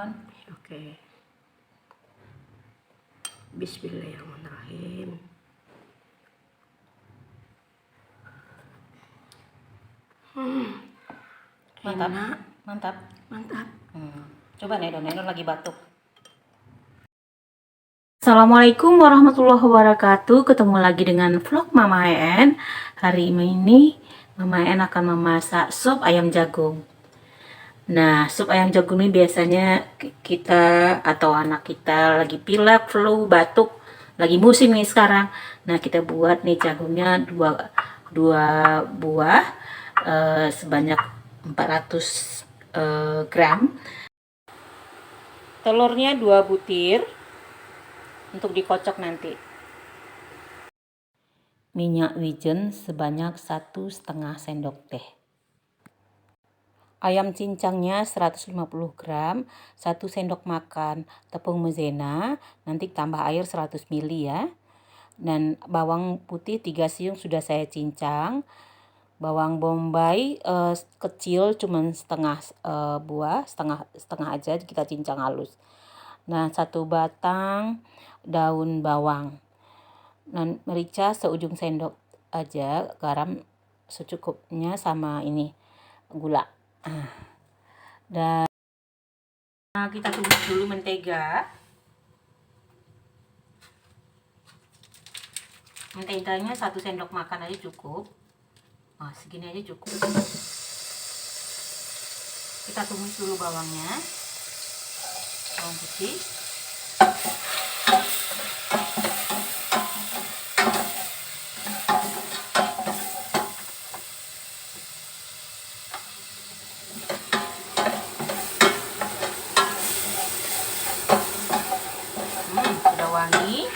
Oke. Bismillahirrahmanirrahim. Mantap. Enak. Mantap. Mantap. Coba Nedo lagi batuk. Assalamualaikum warahmatullahi wabarakatuh. Ketemu lagi dengan vlog Mama En. Hari ini Mama En akan memasak sup ayam jagung. Nah, sup ayam jagung ini biasanya kita atau anak kita lagi pilek, flu, batuk, lagi musim nih sekarang. Nah, kita buat nih jagungnya dua buah sebanyak 400 gram. Telurnya 2 butir untuk dikocok nanti. Minyak wijen sebanyak 1,5 sendok teh. Ayam cincangnya 150 gram, 1 sendok makan tepung maizena, nanti tambah air 100 ml ya. Dan bawang putih 3 siung sudah saya cincang. Bawang bombay kecil cuman setengah buah, setengah aja kita cincang halus. Nah, 1 batang daun bawang. Dan merica seujung sendok aja, garam secukupnya, sama ini gula. Dan kita tumis dulu mentega. Menteganya 1 sendok makan aja cukup. Nah, segini aja cukup. Kita tumis dulu bawangnya, bawang putih. Sudah wangi.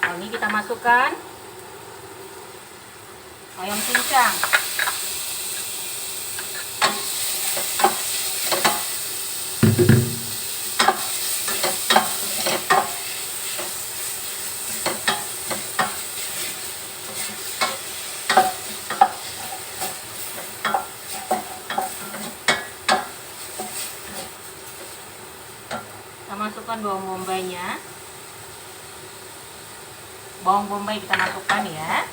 Ini kita masukkan ayam cincang. Kita masukkan bawang bombaynya. Bawang bombay kita masukkan ya.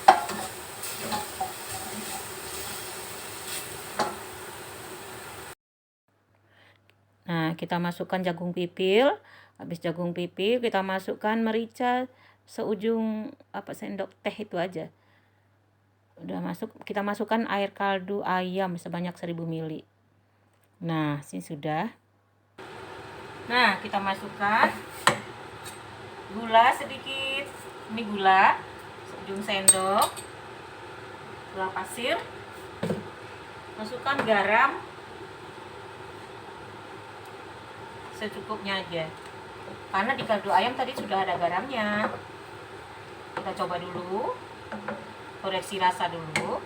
Nah, kita masukkan jagung pipil. Habis jagung pipil kita masukkan merica seujung sendok teh itu aja. Udah masuk, kita masukkan air kaldu ayam sebanyak 1000 ml. Nah, sini sudah. Nah, kita masukkan gula sedikit. Ini gula seujung sendok. Gula pasir. Masukkan garam secukupnya aja. Karena di kaldu ayam tadi sudah ada garamnya. Kita coba dulu. Koreksi rasa dulu.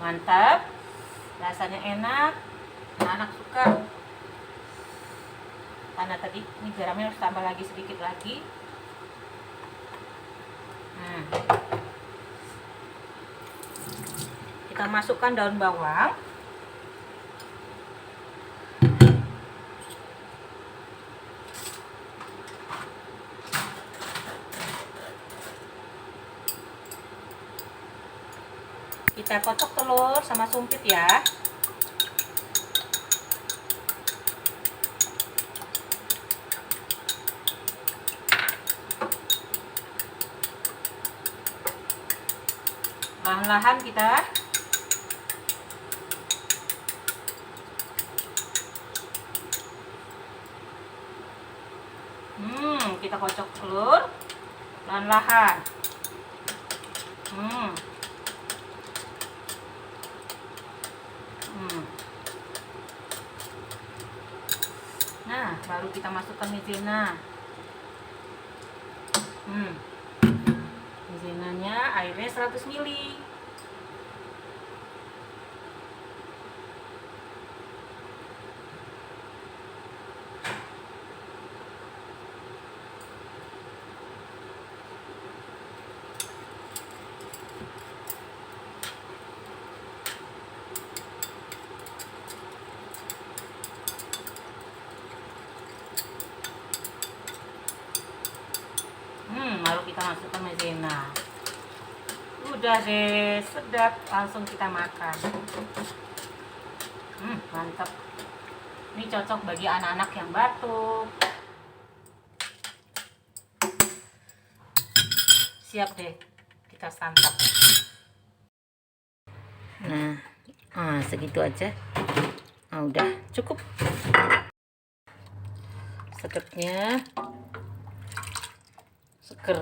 Mantap. Rasanya enak. Anak suka. Karena tadi ini garamnya harus tambah lagi sedikit lagi. Kita masukkan daun bawang. Kita kocok telur sama sumpit ya. Lahan-lahan kita kita kocok telur lahan-lahan. Nah, baru kita masukkan maizena. Maizenanya airnya 100 ml. kita masukkan maizena. Udah deh, sedap, langsung kita makan. Mantap. Ini cocok bagi anak-anak yang batuk. Siap deh, kita santap. Nah, segitu aja. Udah cukup. Sedapnya, seger.